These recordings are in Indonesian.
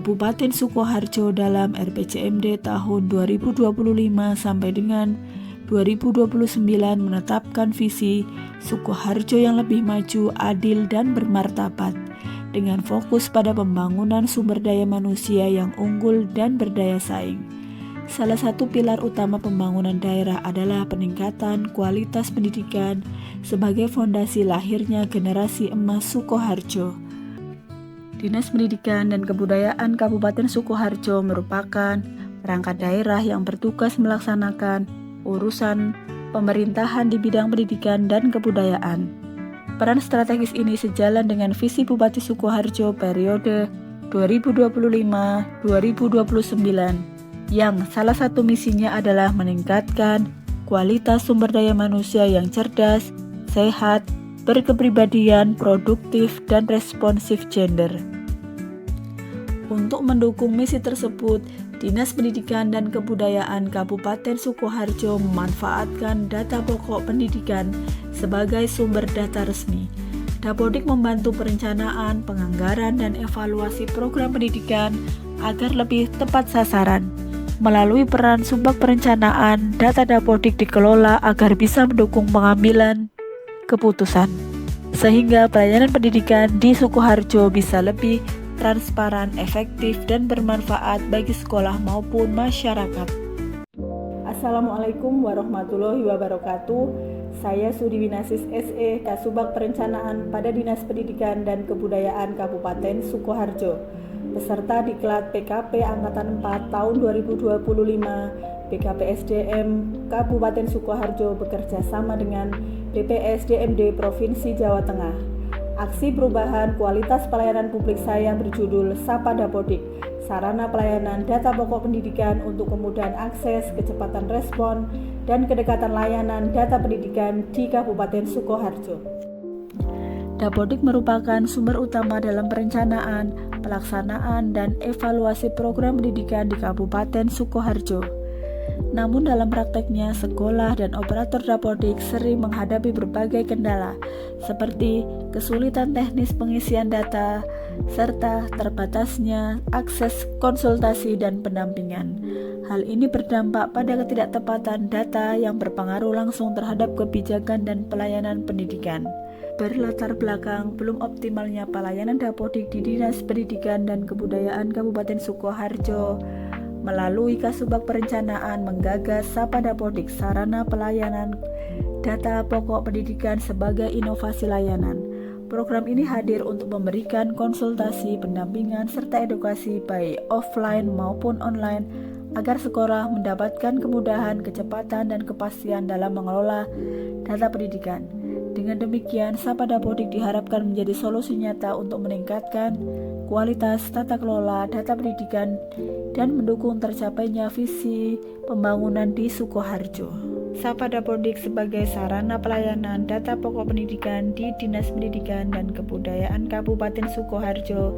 Kabupaten Sukoharjo dalam RPJMD tahun 2025 sampai dengan 2029 menetapkan visi Sukoharjo yang lebih maju, adil, dan bermartabat dengan fokus pada pembangunan sumber daya manusia yang unggul dan berdaya saing. Salah satu pilar utama pembangunan daerah adalah peningkatan kualitas pendidikan sebagai fondasi lahirnya generasi emas Sukoharjo. Dinas Pendidikan dan Kebudayaan Kabupaten Sukoharjo merupakan perangkat daerah yang bertugas melaksanakan urusan pemerintahan di bidang pendidikan dan kebudayaan. Peran strategis ini sejalan dengan visi Bupati Sukoharjo periode 2025-2029 yang salah satu misinya adalah meningkatkan kualitas sumber daya manusia yang cerdas, sehat, berkepribadian, produktif, dan responsif gender. Untuk mendukung misi tersebut, Dinas Pendidikan dan Kebudayaan Kabupaten Sukoharjo memanfaatkan data pokok pendidikan sebagai sumber data resmi. Dapodik membantu perencanaan, penganggaran, dan evaluasi program pendidikan agar lebih tepat sasaran. Melalui peran Subbag Perencanaan, data Dapodik dikelola agar bisa mendukung pengambilan keputusan, sehingga pelayanan pendidikan di Sukoharjo bisa lebih transparan, efektif, dan bermanfaat bagi sekolah maupun masyarakat. Assalamualaikum warahmatullahi wabarakatuh. Saya Sudi Winasis SE, Kasubag Perencanaan pada Dinas Pendidikan dan Kebudayaan Kabupaten Sukoharjo. Peserta Diklat PKP Angkatan 4 tahun 2025, BKPSDM Kabupaten Sukoharjo bekerja sama dengan BPSDMD Provinsi Jawa Tengah. Aksi perubahan kualitas pelayanan publik saya berjudul Sapa Dapodik, sarana pelayanan data pokok pendidikan untuk kemudahan akses, kecepatan respon, dan kedekatan layanan data pendidikan di Kabupaten Sukoharjo. Dapodik merupakan sumber utama dalam perencanaan, pelaksanaan, dan evaluasi program pendidikan di Kabupaten Sukoharjo. Namun dalam prakteknya, sekolah dan operator Dapodik sering menghadapi berbagai kendala, seperti kesulitan teknis pengisian data, serta terbatasnya akses konsultasi dan pendampingan. Hal ini berdampak pada ketidaktepatan data yang berpengaruh langsung terhadap kebijakan dan pelayanan pendidikan. Berlatar belakang belum optimalnya pelayanan Dapodik di Dinas Pendidikan dan Kebudayaan Kabupaten Sukoharjo, melalui Kasubag Perencanaan menggagas Sapa Dapodik, sarana pelayanan data pokok pendidikan sebagai inovasi layanan. Program ini hadir untuk memberikan konsultasi, pendampingan, serta edukasi baik offline maupun online agar sekolah mendapatkan kemudahan, kecepatan, dan kepastian dalam mengelola data pendidikan. Dengan demikian, Sapa Dapodik diharapkan menjadi solusi nyata untuk meningkatkan kualitas tata kelola data pendidikan dan mendukung tercapainya visi pembangunan di Sukoharjo. Sapa Dapodik sebagai sarana pelayanan data pokok pendidikan di Dinas Pendidikan dan Kebudayaan Kabupaten Sukoharjo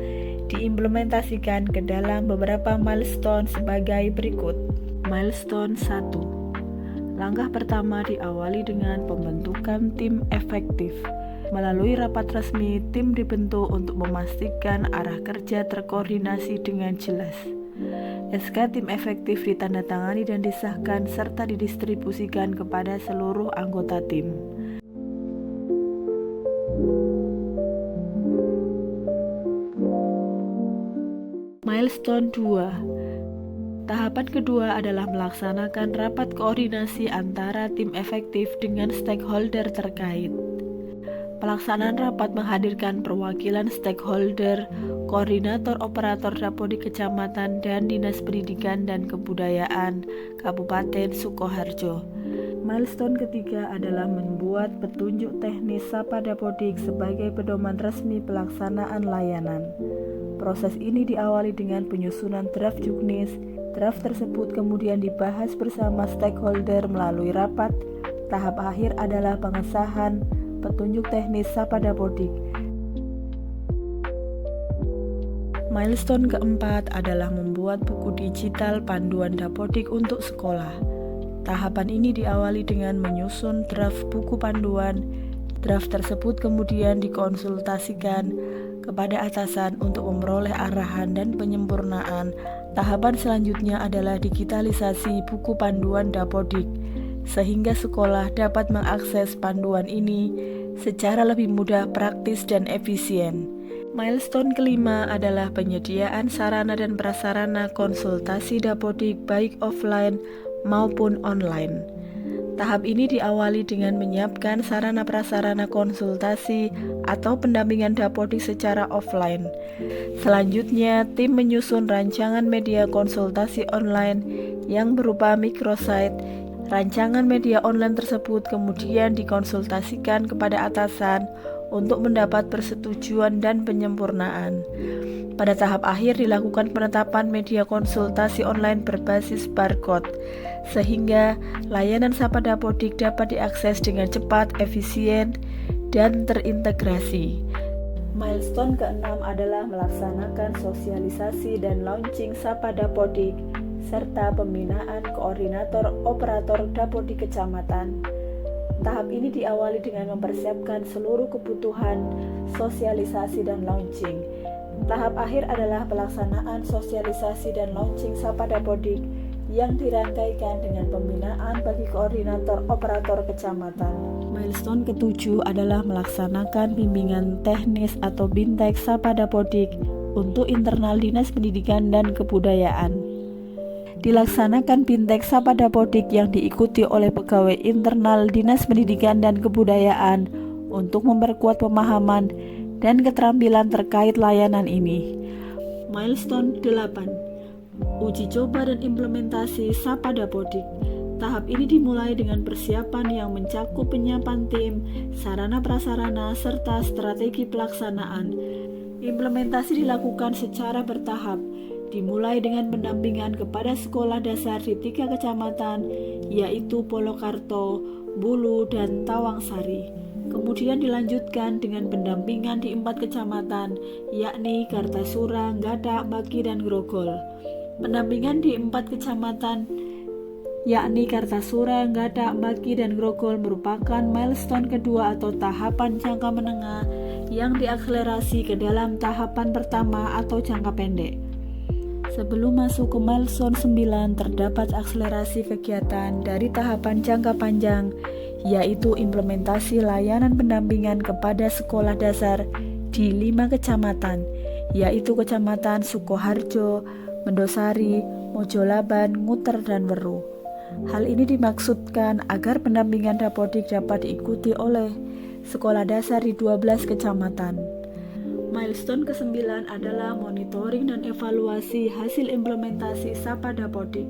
diimplementasikan ke dalam beberapa milestone sebagai berikut. Milestone 1. Langkah pertama diawali dengan pembentukan tim efektif. Melalui rapat resmi, tim dibentuk untuk memastikan arah kerja terkoordinasi dengan jelas. SK tim efektif ditandatangani dan disahkan serta didistribusikan kepada seluruh anggota tim. Milestone 2. Tahapan kedua adalah melaksanakan rapat koordinasi antara tim efektif dengan stakeholder terkait. Pelaksanaan rapat menghadirkan perwakilan stakeholder, koordinator operator Dapodik Kecamatan, dan Dinas Pendidikan dan Kebudayaan Kabupaten Sukoharjo. Milestone ketiga adalah membuat petunjuk teknis Sapa Dapodik sebagai pedoman resmi pelaksanaan layanan. Proses ini diawali dengan penyusunan draft juknis. Draft tersebut kemudian dibahas bersama stakeholder melalui rapat. Tahap akhir adalah pengesahan petunjuk teknis Sapa Dapodik. Milestone keempat adalah membuat buku digital panduan Dapodik untuk sekolah. Tahapan ini diawali dengan menyusun draft buku panduan. Draft tersebut kemudian dikonsultasikan kepada atasan untuk memperoleh arahan dan penyempurnaan. Tahapan selanjutnya adalah digitalisasi buku panduan Dapodik, sehingga sekolah dapat mengakses panduan ini secara lebih mudah, praktis, dan efisien. Milestone kelima adalah penyediaan sarana dan prasarana konsultasi Dapodik baik offline maupun online. Tahap ini diawali dengan menyiapkan sarana prasarana konsultasi atau pendampingan Dapodik secara offline. Selanjutnya, tim menyusun rancangan media konsultasi online yang berupa microsite. Rancangan media online tersebut kemudian dikonsultasikan kepada atasan untuk mendapat persetujuan dan penyempurnaan. Pada tahap akhir dilakukan penetapan media konsultasi online berbasis barcode, sehingga layanan Sapa Dapodik dapat diakses dengan cepat, efisien, dan terintegrasi. Milestone keenam adalah melaksanakan sosialisasi dan launching Sapa Dapodik, serta pembinaan koordinator operator Dapodik kecamatan. Tahap ini diawali dengan mempersiapkan seluruh kebutuhan sosialisasi dan launching. Tahap akhir adalah pelaksanaan sosialisasi dan launching Sapa Dapodik yang dirangkaikan dengan pembinaan bagi koordinator operator kecamatan. Milestone ketujuh adalah melaksanakan bimbingan teknis atau BINTEK Sapa Dapodik untuk internal Dinas Pendidikan dan Kebudayaan. Dilaksanakan BINTEK Sapa Dapodik yang diikuti oleh pegawai internal Dinas Pendidikan dan Kebudayaan untuk memperkuat pemahaman dan keterampilan terkait layanan ini. Milestone 8, uji coba dan implementasi Sapa Dapodik. Tahap ini dimulai dengan persiapan yang mencakup penyiapan tim, sarana prasarana, serta strategi pelaksanaan. Implementasi dilakukan secara bertahap, dimulai dengan pendampingan kepada sekolah dasar di 3 kecamatan, yaitu Polokarto, Bulu, dan Tawangsari. Kemudian dilanjutkan dengan pendampingan di 4 kecamatan, yakni Kartasura, Gadak, Baki, dan Grogol. Pendampingan di 4 kecamatan, yakni Kartasura, Gadak, Baki, dan Grogol merupakan milestone kedua atau tahapan jangka menengah yang diakselerasi ke dalam tahapan pertama atau jangka pendek. Sebelum masuk ke milestone 9, terdapat akselerasi kegiatan dari tahapan jangka panjang, yaitu implementasi layanan pendampingan kepada sekolah dasar di 5 kecamatan, yaitu Kecamatan Sukoharjo, Mendosari, Mojolaban, Nguter, dan Weru. Hal ini dimaksudkan agar pendampingan Dapodik dapat diikuti oleh sekolah dasar di 12 kecamatan. Milestone ke-9 adalah monitoring dan evaluasi hasil implementasi Sapa Dapodik.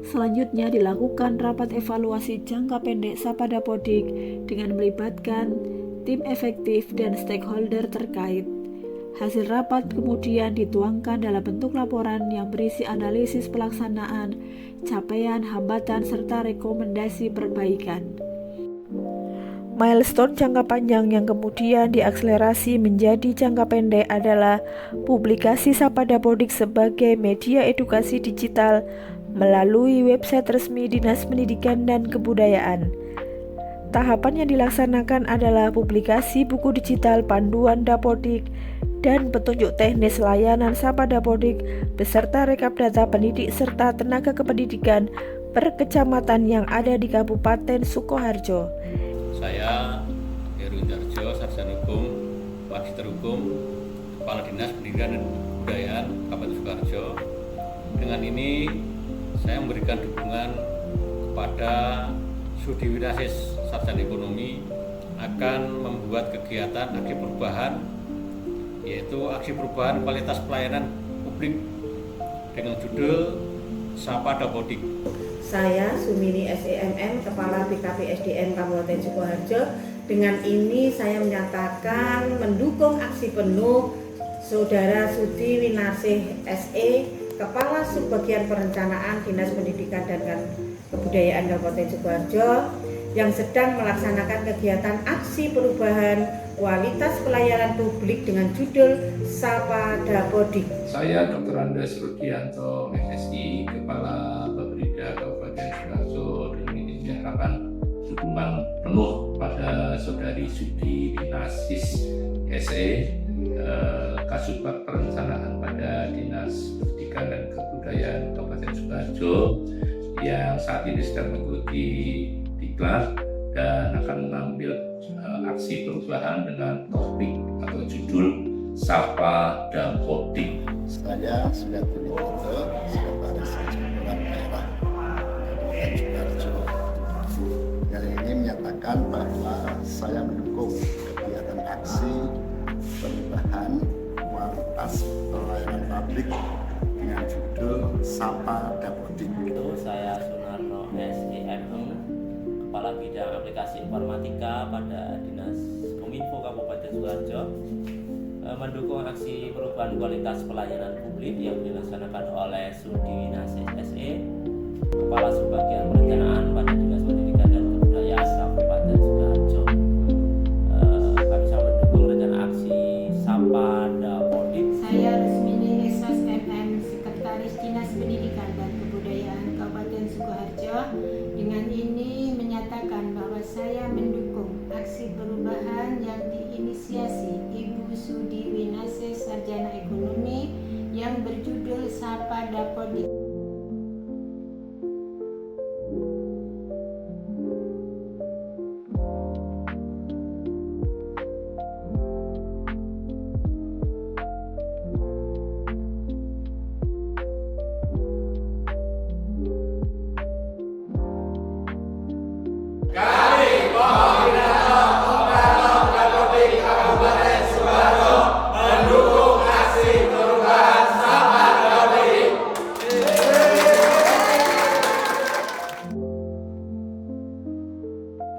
Selanjutnya dilakukan rapat evaluasi jangka pendek Sapa Dapodik dengan melibatkan tim efektif dan stakeholder terkait. Hasil rapat kemudian dituangkan dalam bentuk laporan yang berisi analisis pelaksanaan, capaian, hambatan, serta rekomendasi perbaikan. Milestone jangka panjang yang kemudian diakselerasi menjadi jangka pendek adalah publikasi Sapa Dapodik sebagai media edukasi digital melalui website resmi Dinas Pendidikan dan Kebudayaan. Tahapan yang dilaksanakan adalah publikasi buku digital panduan Dapodik dan petunjuk teknis layanan Sapa Dapodik beserta rekap data pendidik serta tenaga kependidikan per kecamatan yang ada di Kabupaten Sukoharjo. Saya Heru Indarjo, Sarjana Hukum, Magister Hukum, Kepala Dinas Pendidikan dan Kebudayaan Kabupaten Sukoharjo. Dengan ini saya memberikan dukungan kepada Studi Winasis Sarjana Ekonomi akan membuat kegiatan aksi perubahan, yaitu aksi perubahan kualitas pelayanan publik dengan judul Sapa Dapodik. Saya Sumini SEMM, Kepala BKP SDM Kabupaten Sukoharjo. Dengan ini saya menyatakan mendukung aksi penuh Saudara Sudi Winasih SE, Kepala Subbagian Perencanaan Dinas Pendidikan dan Kebudayaan Kabupaten Sukoharjo yang sedang melaksanakan kegiatan aksi perubahan kualitas pelayanan publik dengan judul Sapa Dapodik. Saya Dr. Andes Rudianto, MSI, Kepala Baperida Kabupaten Sukoharjo, dan ini menyatakan dukungan penuh pada Saudari Sudi Winasis SE Kasubag Perencanaan pada Dinas Pendidikan dan Kebudayaan Kabupaten Sukoharjo yang saat ini sedang mengikuti diklat dan akan mengambil aksi perubahan dengan topik atau judul Sapa Dapodik. Saya Sugati Winarto, Sekretaris Eksekutif Daerah Kabupaten Sukoharjo. Kali ini menyatakan bahwa saya mendukung kegiatan aksi perubahan kualitas pelayanan publik dengan judul Sapa Dapodik. Saya Sunarno SEM, Kepala Bidang Aplikasi Informatika pada Dinas Kominfo Kabupaten Sukoharjo, mendukung aksi perubahan kualitas pelayanan publik yang dilaksanakan oleh Sudi Winasis SE, Kepala Subbagian Perencanaan pada Dinas Pendidikan dan Kebudayaan Kabupaten Sukoharjo. Kami sangat mendukung rencana aksi Sapa Dapodik. Saya Rusmini Esos MM, Sekretaris Dinas Pendidikan dan Kebudayaan Kabupaten Sukoharjo. Dengan ini menyatakan bahwa saya mendukung aksi perubahan yang diinisiasi Ibu Sudi Winasis Sarjana Ekonomi yang berjudul Sapa Dapodik.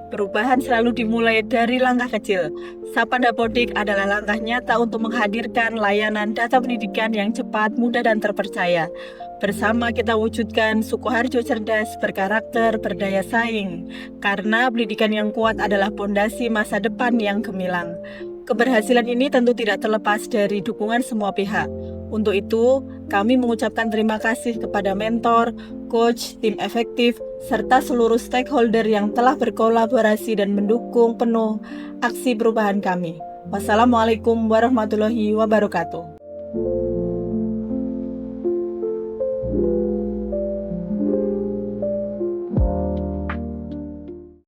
Perubahan selalu dimulai dari langkah kecil. Sapa Dapodik adalah langkah nyata untuk menghadirkan layanan data pendidikan yang cepat, mudah, dan terpercaya. Bersama kita wujudkan Sukoharjo cerdas, berkarakter, berdaya saing. Karena pendidikan yang kuat adalah pondasi masa depan yang gemilang. Keberhasilan ini tentu tidak terlepas dari dukungan semua pihak. Untuk itu, kami mengucapkan terima kasih kepada mentor, coach, tim efektif, serta seluruh stakeholder yang telah berkolaborasi dan mendukung penuh aksi perubahan kami. Wassalamualaikum warahmatullahi wabarakatuh.